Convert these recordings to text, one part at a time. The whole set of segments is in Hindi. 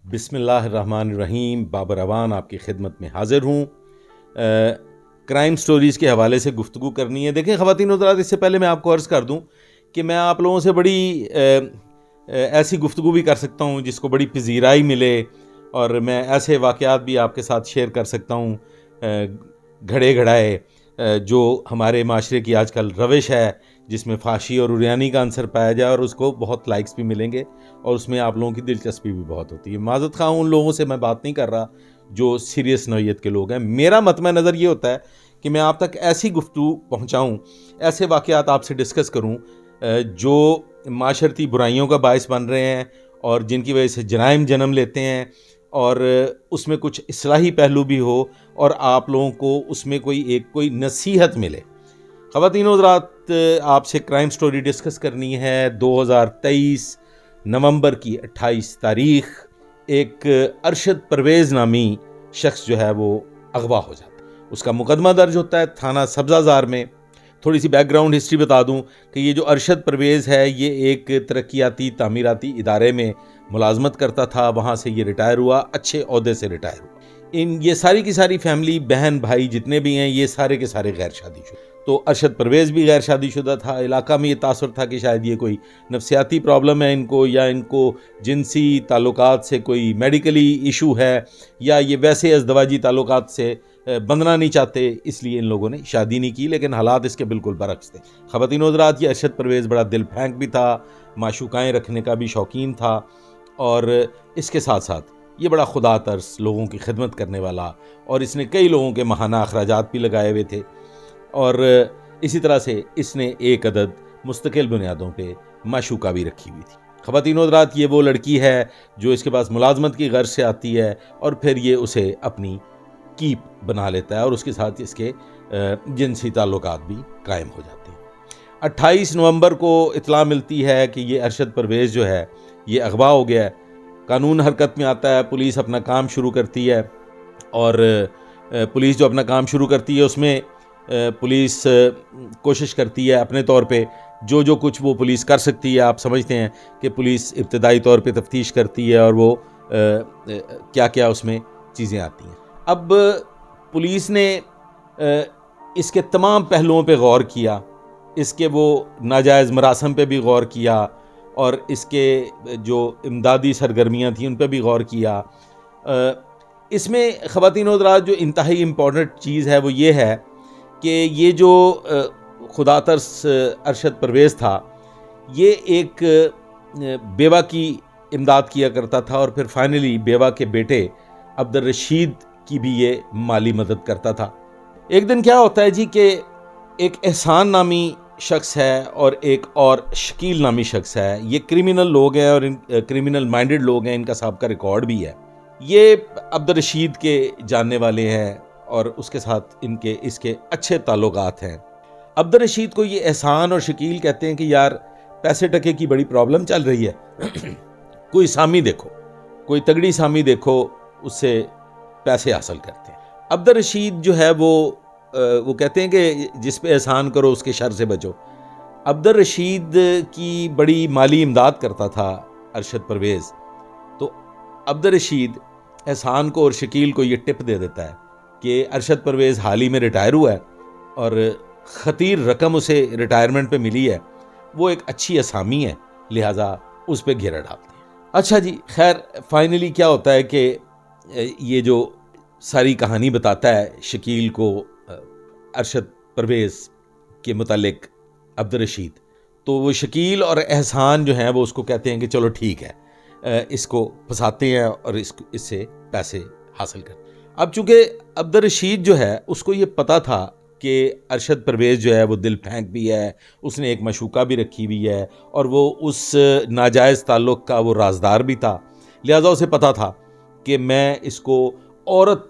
बिस्मिल्लाहिर्रहमानिर्रहीम। बाबर अवान आपकी खिदमत में हाज़िर हूँ। क्राइम स्टोरीज़ के हवाले से गुफ्तगू करनी है। देखें ख़वातीन हज़रात, इससे पहले मैं आपको अर्ज़ कर दूँ कि मैं आप लोगों से बड़ी ऐसी गुफ्तगू भी कर सकता हूँ जिसको बड़ी पजीराई मिले, और मैं ऐसे वाक़यात भी आपके साथ शेयर कर सकता हूँ घड़े घड़ाए जो हमारे माशरे की आजकल रविश है, जिसमें फाशी और उरियानी का आंसर पाया जाए, और उसको बहुत लाइक्स भी मिलेंगे और उसमें आप लोगों की दिलचस्पी भी बहुत होती है। माज़रत ख़्वाह उन लोगों से मैं बात नहीं कर रहा जो सीरियस नौइयत के लोग हैं। मेरा मतम नज़र ये होता है कि मैं आप तक ऐसी गुफ्तगू पहुँचाऊँ, ऐसे वाक़यात आपसे डिस्कस करूँ जो माशरती बुराइयों का बायस बन रहे हैं और जिनकी वजह से जराइम जन्म लेते हैं, और उसमें कुछ इस्लाही पहलू भी हो और आप लोगों को उसमें कोई नसीहत मिले। ख़वातीन हज़रात, आपसे क्राइम स्टोरी डिस्कस करनी है। 2023 नवंबर की 28 तारीख़ एक अरशद परवेज़ नामी शख्स जो है वो अगवा हो जाता है। उसका मुकदमा दर्ज होता है थाना सब्ज़ाज़ार में। थोड़ी सी बैकग्राउंड हिस्ट्री बता दूं कि ये जो अरशद परवेज़ है, ये एक तरक्याती तामीराती इदारे में मुलाजमत करता था। वहाँ से ये रिटायर हुआ, अच्छे ओहदे से रिटायर हुआ। ये सारी की सारी फैमिली, बहन भाई जितने भी हैं, ये सारे के सारे गैर शादीशुदा। तो अरशद परवेज़ भी गैर शादीशुदा था। इलाका में ये तासुर था कि शायद ये कोई नफ्सियाती प्रॉब्लम है इनको, या इनको जिनसी ताल्लुकात से कोई मेडिकली इशू है, या ये वैसे अज़दवाजी ताल्लुकात से बंधना नहीं चाहते, इसलिए इन लोगों ने शादी नहीं की। लेकिन हालात इसके बिल्कुल बरक्स थे। ख़वातीन हज़रात, ये अरशद परवेज़ बड़ा दिल फेंक भी था, माशूकाएँ रखने का भी शौकीन था, और इसके साथ साथ ये बड़ा खुदा तरस, लोगों की खिदमत करने वाला, और इसने कई लोगों के माहाना अखराजात भी लगाए हुए थे। और इसी तरह से इसने एक अदद मुस्तकिल बुनियादों पे माशूका भी रखी हुई थी। ख़वातीन हज़रात, ये वो लड़की है जो इसके पास मुलाजमत की गर्ज से आती है, और फिर ये उसे अपनी कीप बना लेता है, और उसके साथ इसके जिनसी ताल्लुकात भी कायम हो जाते हैं। 28 नवंबर को इत्तला मिलती है कि ये अरशद परवेज़ जो है ये अगवा हो गया है। कानून हरकत में आता है, पुलिस अपना काम शुरू करती है, और पुलिस जो अपना काम शुरू करती है उसमें पुलिस कोशिश करती है अपने तौर पे जो कुछ वो पुलिस कर सकती है। आप समझते हैं कि पुलिस इब्तदाई तौर पे तफ्तीश करती है, और वो क्या क्या उसमें चीज़ें आती हैं। अब पुलिस ने इसके तमाम पहलुओं पे गौर किया, इसके वो नाजायज़ मरासम पे भी गौर किया, और इसके जो इमदादी सरगर्मियाँ थीं उन पे भी गौर किया। इसमें ख़वातीन हज़रात जो इंतहाई इम्पॉर्टेंट चीज़ है वो ये है कि ये जो खुदा तरस अरशद परवेज़ था, ये एक बेवा की इमदाद किया करता था, और फिर फाइनली बेवा के बेटे अब्दुल रशीद की भी ये माली मदद करता था। एक दिन क्या होता है जी कि एक एहसान नामी शख्स है और एक और शकील नामी शख्स है। ये क्रिमिनल लोग हैं, और क्रिमिनल माइंडेड लोग हैं, इनका सबका रिकॉर्ड भी है। ये अब्दुल रशीद के जानने वाले हैं, और उसके साथ इसके अच्छे ताल्लुकात हैं। अब्दुल रशीद को ये एहसान और शकील कहते हैं कि यार, पैसे टके की बड़ी प्रॉब्लम चल रही है कोई सामी देखो, कोई तगड़ी सामी देखो, उससे पैसे हासिल करते हैं। अब्दुल रशीद जो है वो कहते हैं कि जिस पे एहसान करो उसके शर से बचो। अब्दुल रशीद की बड़ी माली इमदाद करता था अरशद परवेज़। तो अब्दुल रशीद एहसान को और शकील को ये टिप दे देता है कि अरशद परवेज़ हाल ही में रिटायर हुआ है, और ख़तीर रकम उसे रिटायरमेंट पे मिली है, वो एक अच्छी असामी है, लिहाजा उस पर घेरा डालते हैं। अच्छा जी, खैर फाइनली क्या होता है कि ये जो सारी कहानी बताता है शकील को अरशद परवेज़ के मुतालिक अब्दुल रशीद, तो वो शकील और एहसान जो हैं वो उसको कहते हैं कि चलो ठीक है, इसको फंसाते हैं और इससे पैसे हासिल करते हैं। अब चूँकि अब्दुल रशीद जो है उसको ये पता था कि अरशद परवेज़ जो है वो दिल फेंक भी है, उसने एक मशूका भी रखी हुई है, और वो उस नाजायज़ ताल्लुक़ का वो राजदार भी था, लिहाजा उसे पता था कि मैं इसको औरत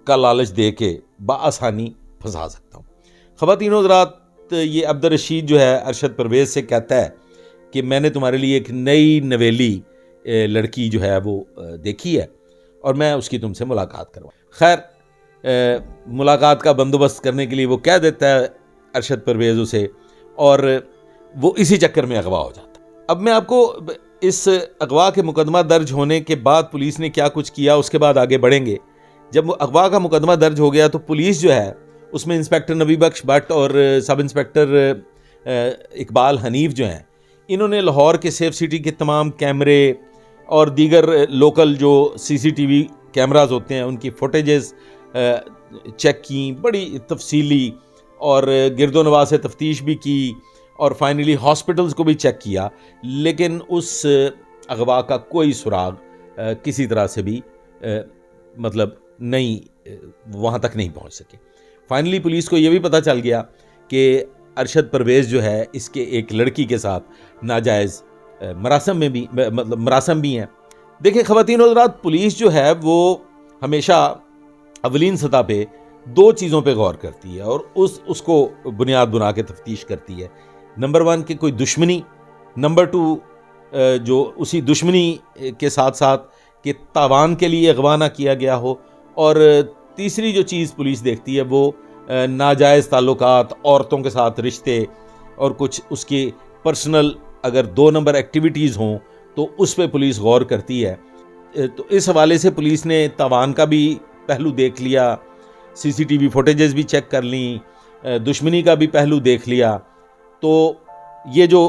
का लालच दे के बआसानी फंसा सकता हूँ। ख़वातीन हज़रात, ये अब्दुल रशीद जो है अरशद परवेज़ से कहता है कि मैंने तुम्हारे लिए एक नई नवेली लड़की जो है वो देखी है, और मैं उसकी तुमसे मुलाकात करवाऊँ। खैर मुलाकात का बंदोबस्त करने के लिए वो कह देता है अरशद परवेज़ उसे, और वो इसी चक्कर में अगवा हो जाता है। अब मैं आपको इस अगवा के मुकदमा दर्ज होने के बाद पुलिस ने क्या कुछ किया उसके बाद आगे बढ़ेंगे। जब अगवा का मुकदमा दर्ज हो गया तो पुलिस जो है उसमें इंस्पेक्टर नबी बख्श भट्ट और सब इंस्पेक्टर इकबाल हनीफ जो हैं, इन्होंने लाहौर के सेफ सिटी के तमाम कैमरे और दीगर लोकल जो सीसीटीवी कैमरास होते हैं उनकी फुटेजेस चेक की, बड़ी तफसीली, और गिरदोनवा से तफ्तीश भी की और फाइनली हॉस्पिटल्स को भी चेक किया, लेकिन उस अगवा का कोई सुराग किसी तरह से भी मतलब नहीं, वहाँ तक नहीं पहुँच सके। फाइनली पुलिस को ये भी पता चल गया कि अरशद परवेज़ जो है इसके एक लड़की के साथ नाजायज़ मरासम भी हैं। देखिए ख़वातीन और हज़रात, पुलिस जो है वो हमेशा अवलीन सतह पे दो चीज़ों पे गौर करती है और उसको बुनियाद बना के तफ्तीश करती है। नंबर 1 कि कोई दुश्मनी, नंबर 2 जो उसी दुश्मनी के साथ साथ कि तावान के लिए अगवा ना किया गया हो, और तीसरी जो चीज़ पुलिस देखती है वो नाजायज़ ताल्लुकात, औरतों के साथ रिश्ते और कुछ उसकी पर्सनल अगर 2 नंबर एक्टिविटीज़ हों तो उस पर पुलिस गौर करती है। तो इस हवाले से पुलिस ने तावान का भी पहलू देख लिया, सीसीटीवी फुटेजेस भी चेक कर ली, दुश्मनी का भी पहलू देख लिया। तो ये जो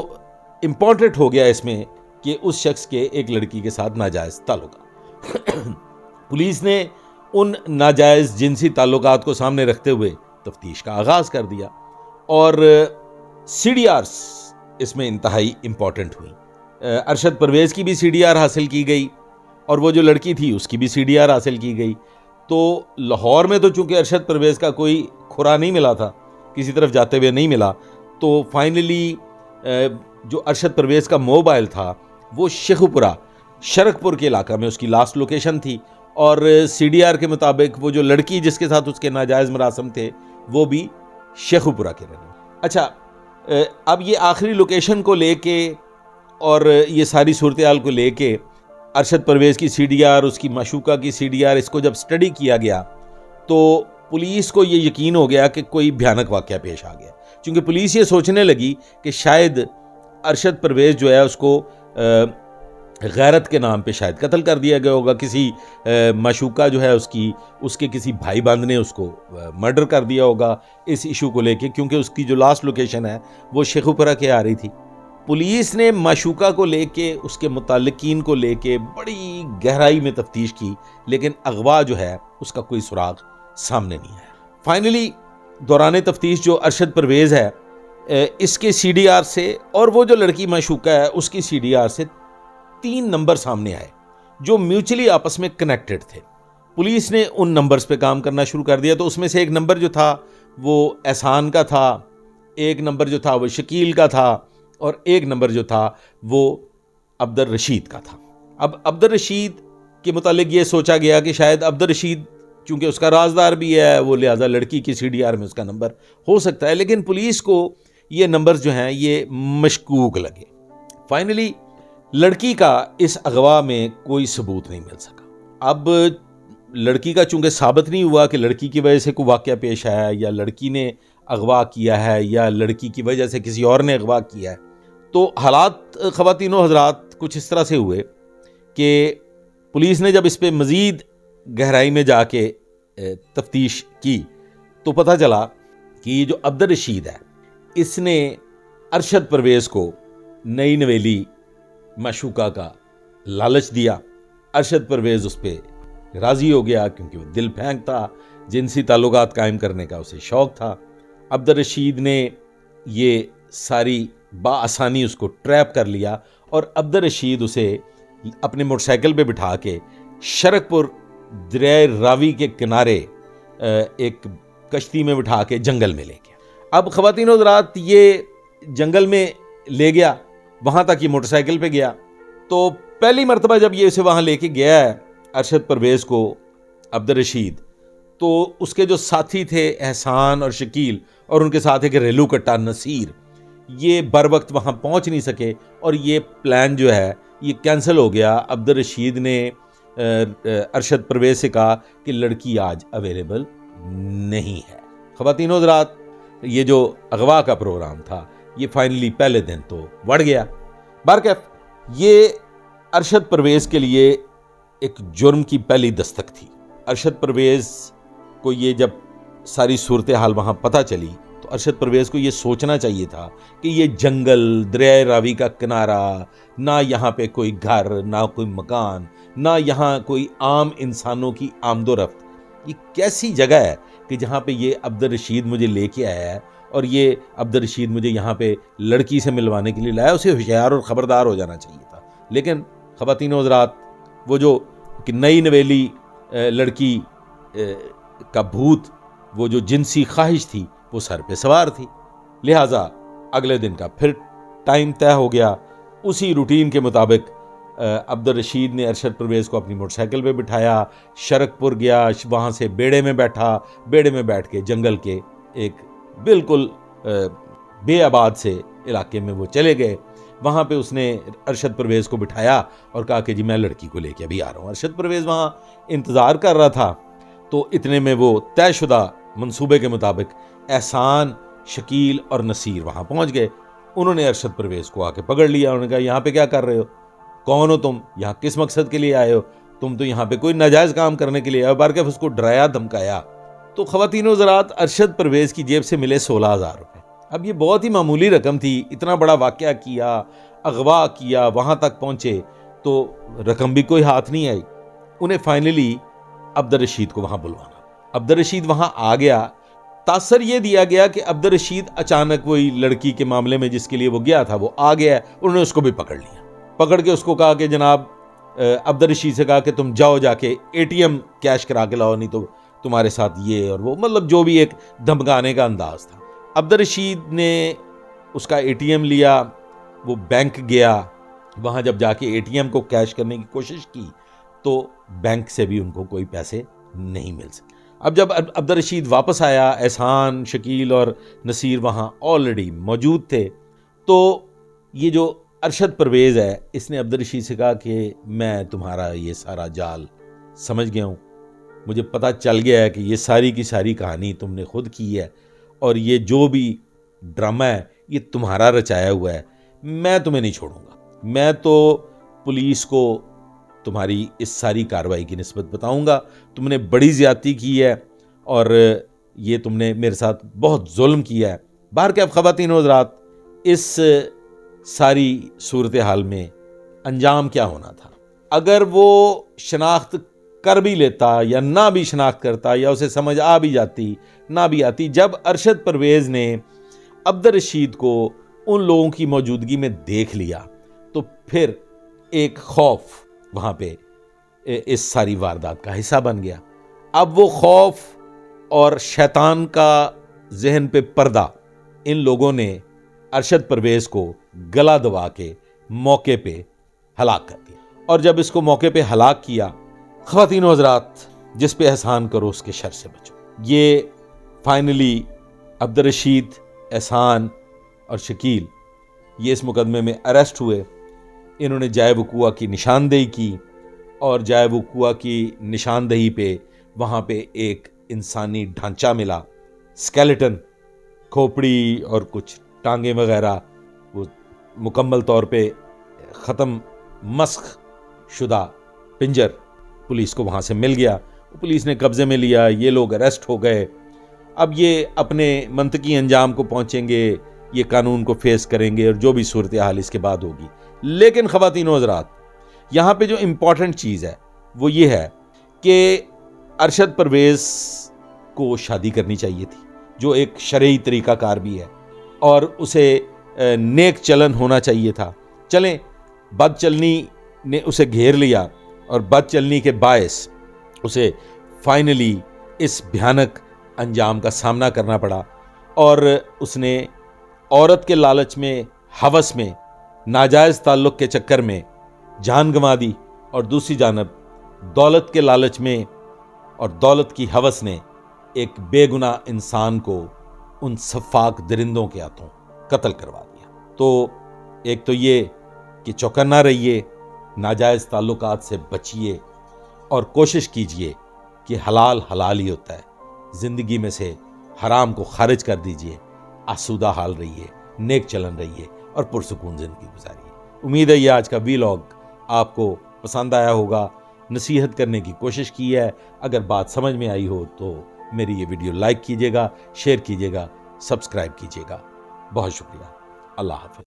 इम्पॉर्टेंट हो गया इसमें कि उस शख्स के एक लड़की के साथ नाजायज़ ताल्लुकात पुलिस ने उन नाजायज़ जिनसी ताल्लुकात को सामने रखते हुए तफ्तीश का आगाज़ कर दिया और CDRs इसमें इंतहाई इम्पॉर्टेंट हुई। अरशद परवेज़ की भी CDR हासिल की गई और वो जो लड़की थी उसकी भी CDR हासिल की गई। तो लाहौर में तो चूँकि अरशद परवेज़ का कोई खुरा नहीं मिला था, किसी तरफ जाते हुए नहीं मिला, तो फाइनली जो अरशद परवेज़ का मोबाइल था वो शेखुपुरा शरकपुर के इलाका में उसकी लास्ट लोकेशन थी और CDR के मुताबिक वो जो लड़की जिसके साथ उसके नाजायज़ मरासम थे वो भी शेखुपुरा के रहने। अच्छा, अब ये आखिरी लोकेशन को लेके और ये सारी सूरत हाल को लेके अरशद परवेज़ की CDR, उसकी माशूका की CDR, इसको जब स्टडी किया गया तो पुलिस को ये यकीन हो गया कि कोई भयानक वाक़या पेश आ गया, क्योंकि पुलिस ये सोचने लगी कि शायद अरशद परवेज़ जो है उसको गैरत के नाम पे शायद कत्ल कर दिया गया होगा, किसी माशूका जो है उसके किसी भाई बंद ने उसको मर्डर कर दिया होगा इस इशू को लेके, क्योंकि उसकी जो लास्ट लोकेशन है वो शेखुपुरा के आ रही थी। पुलिस ने माशूका को लेके, उसके मुताल्लिकीन को लेके बड़ी गहराई में तफ्तीश की, लेकिन अगवा जो है उसका कोई सुराग सामने नहीं आया। फाइनली दौरान तफ्तीश जो अरशद परवेज़ है इसके CDR से और वो जो लड़की माशूका है उसकी CDR से 3 नंबर सामने आए जो म्यूचुअली आपस में कनेक्टेड थे। पुलिस ने उन नंबर्स पे काम करना शुरू कर दिया। तो उसमें से एक नंबर जो था वो एहसान का था, एक नंबर जो था वो शकील का था और एक नंबर जो था वो अब्दुल रशीद का था। अब अब्दुल रशीद के मुतालिक ये सोचा गया कि शायद अब्दुल रशीद चूँकि उसका राजदार भी है, वो लिहाजा लड़की की CDR में उसका नंबर हो सकता है, लेकिन पुलिस को ये नंबर्स जो हैं ये मशकूक लगे। फाइनली लड़की का इस अगवा में कोई सबूत नहीं मिल सका। अब लड़की का चूँकि साबित नहीं हुआ कि लड़की की वजह से कोई वाक़या पेश आया है या लड़की ने अगवा किया है या लड़की की वजह से किसी और ने अगवा किया है, तो हालात ख़वातीनो हज़रात कुछ इस तरह से हुए कि पुलिस ने जब इस पर मज़ीद गहराई में जाके तफ्तीश की तो पता चला कि जो अब्दुल रशीद है इसने अरशद परवेज़ को नई नवेली माशूका का लालच दिया। अरशद परवेज़ उस पर राज़ी हो गया क्योंकि वो दिल फेंक था, जिनसी ताल्लुकात कायम करने का उसे शौक़ था। अब्दुल रशीद ने ये सारी बाआसानी उसको ट्रैप कर लिया और अब्दुल रशीद उसे अपने मोटरसाइकिल पे बिठा के शरकपुर दरिया रावी के किनारे एक कश्ती में बिठा के जंगल में ले गया। अब ख़वातीन हज़रात ये जंगल में ले गया, वहाँ तक ये मोटरसाइकिल पे गया। तो पहली मरतबा जब ये उसे वहाँ लेके गया है अरशद परवेज़ को अब्दुल रशीद, तो उसके जो साथी थे एहसान और शकील और उनके साथ एक रेलू कट्टा नसीर, ये बर वक्त वहाँ पहुँच नहीं सके और ये प्लान जो है ये कैंसिल हो गया। अब्दुल रशीद ने अरशद परवेज़ से कहा कि लड़की आज अवेलेबल नहीं है। ख़वातीन हज़रात, ये जो अगवा का प्रोग्राम था ये फाइनली पहले दिन तो बढ़ गया। बारकैफ ये अरशद परवेज़ के लिए एक जुर्म की पहली दस्तक थी। अरशद परवेज़ को ये जब सारी सूरत हाल वहाँ पता चली तो अरशद परवेज़ को ये सोचना चाहिए था कि ये जंगल, दरिया रावी का किनारा, ना यहाँ पे कोई घर, ना कोई मकान, ना यहाँ कोई आम इंसानों की आमदोरफ्त, ये कैसी जगह है कि जहाँ पे ये अब्दुल रशीद मुझे लेके आया है और ये अब्दुल रशीद मुझे यहाँ पे लड़की से मिलवाने के लिए लाया। उसे होशियार और ख़बरदार हो जाना चाहिए था। लेकिन ख़वातीन व हज़रात, वो जो कि नई नवेली लड़की का भूत, वो जो जिनसी ख्वाहिश थी, वो सर पे सवार थी। लिहाजा अगले दिन का फिर टाइम तय हो गया। उसी रूटीन के मुताबिक अब्दुल रशीद ने अरशद परवेज़ को अपनी मोटरसाइकिल पे बिठाया, शरकपुर गया, वहाँ से बेड़े में बैठा, बेड़े में बैठ के जंगल के एक बिल्कुल बेआबाद से इलाके में वो चले गए। वहाँ पे उसने अरशद परवेज़ को बिठाया और कहा कि जी मैं लड़की को लेके अभी आ रहा हूँ। अरशद परवेज़ वहाँ इंतज़ार कर रहा था। तो इतने में वो तयशुदा मंसूबे के मुताबिक एहसान, शकील और नसीर वहाँ पहुँच गए। उन्होंने अरशद परवेज़ को आके पकड़ लिया। उन्होंने कहा यहाँ पे क्या कर रहे हो, कौन हो तुम, यहाँ किस मकसद के लिए आए हो, तुम तो यहाँ पे कोई नाजायज़ काम करने के लिए आए हो। बार के उसको डराया धमकाया। तो ख़वातीन व हज़रात, अरशद परवेज़ की जेब से मिले 16,000 रुपये। अब ये बहुत ही मामूली रकम थी। इतना बड़ा वाक़या किया, अगवा किया, वहाँ तक पहुँचे तो रकम भी कोई हाथ नहीं आई। उन्हें फाइनली अब्दुल रशीद को वहाँ बुलवाना। अब्दुल रशीद वहाँ आ गया। तासर ये दिया गया कि अब्दुल रशीद अचानक वही लड़की के मामले में जिसके लिए वो गया था वो आ गया। उन्होंने उसको भी पकड़ लिया। पकड़ के उसको कहा कि जनाब, अब्दुल रशीद से कहा कि तुम जाओ जाके ATM कैश करा के लाओ, नहीं तो तुम्हारे साथ ये और वो, मतलब जो भी एक धमकाने का अंदाज था। अब्दुल रशीद ने उसका ATM लिया, वो बैंक गया। वहाँ जब जाके ATM को कैश करने की कोशिश की तो बैंक से भी उनको कोई पैसे नहीं मिल सके। अब जब अब्दुल रशीद वापस आया, एहसान, शकील और नसीर वहाँ ऑलरेडी मौजूद थे। तो ये जो अरशद परवेज़ है, इसने अब्दुल रशीद से कहा कि मैं तुम्हारा ये सारा जाल समझ गया हूँ, मुझे पता चल गया है कि ये सारी की सारी कहानी तुमने खुद की है और ये जो भी ड्रामा है ये तुम्हारा रचाया हुआ है। मैं तुम्हें नहीं छोड़ूंगा। मैं तो पुलिस को तुम्हारी इस सारी कार्रवाई की निस्बत बताऊंगा। तुमने बड़ी ज़्यादती की है और ये तुमने मेरे साथ बहुत जुल्म किया है। बाहर के अब ख़वातीन व हज़रात, इस सारी सूरत हाल में अंजाम क्या होना था? अगर वो शनाख्त कर भी लेता या ना भी शनाख्त करता, या उसे समझ आ भी जाती ना भी आती, जब अरशद परवेज़ ने अब्दुल रशीद को उन लोगों की मौजूदगी में देख लिया तो फिर एक खौफ वहाँ पे इस सारी वारदात का हिस्सा बन गया। अब वो खौफ और शैतान का जहन पे पर्दा इन लोगों ने अरशद परवेज़ को गला दबा के मौके पे हलाक कर दिया। और जब इसको मौके पे हलाक किया, ख़वातीन व हज़रात, जिस पे एहसान करो उसके शर से बचो। ये फाइनली अब्दुल रशीद, एहसान और शकील ये इस मुकदमे में अरेस्ट हुए। इन्होंने जाए वक़ूआ की निशानदेही की और जाए वक़ूआ की निशानदेही पे वहाँ पे एक इंसानी ढांचा मिला, स्केलेटन, खोपड़ी और कुछ टांगे वगैरह, वो मुकम्मल तौर पे ख़त्म मस्ख शुदा पिंजर पुलिस को वहाँ से मिल गया। पुलिस ने कब्ज़े में लिया, ये लोग अरेस्ट हो गए। अब ये अपने मंतकी अंजाम को पहुँचेंगे, ये कानून को फेस करेंगे और जो भी सूरत हाल इसके बाद होगी। लेकिन ख़वातीन व हज़रात, यहाँ पे जो इम्पॉर्टेंट चीज़ है वो ये है कि अरशद परवेज़ को शादी करनी चाहिए थी, जो एक शरई तरीक़ाकार भी है, और उसे नेक चलन होना चाहिए था। चलें, बदचलनी ने उसे घेर लिया और बदचलनी के बायस उसे फाइनली इस भयानक अंजाम का सामना करना पड़ा और उसने औरत के लालच में, हवस में, नाजायज़ ताल्लुक़ के चक्कर में जान गंवा दी, और दूसरी जानब दौलत के लालच में और दौलत की हवस ने एक बेगुनाह इंसान को उन सफ़ाक दरिंदों के हाथों कत्ल करवा दिया। तो एक तो ये कि चौकन्ना रहिए, नाजायज़ ताल्लुकात से बचिए और कोशिश कीजिए कि हलाल हलाल ही होता है। ज़िंदगी में से हराम को खारिज कर दीजिए, आसूदा हाल रहिए, नेक चलन रहिए और पुरसुकून ज़िंदगी गुजारिए। उम्मीद है ये आज का वीलॉग आपको पसंद आया होगा, नसीहत करने की कोशिश की है। अगर बात समझ में आई हो तो मेरी ये वीडियो लाइक कीजिएगा, शेयर कीजिएगा, सब्सक्राइब कीजिएगा। बहुत शुक्रिया। अल्लाह हाफ़िज़।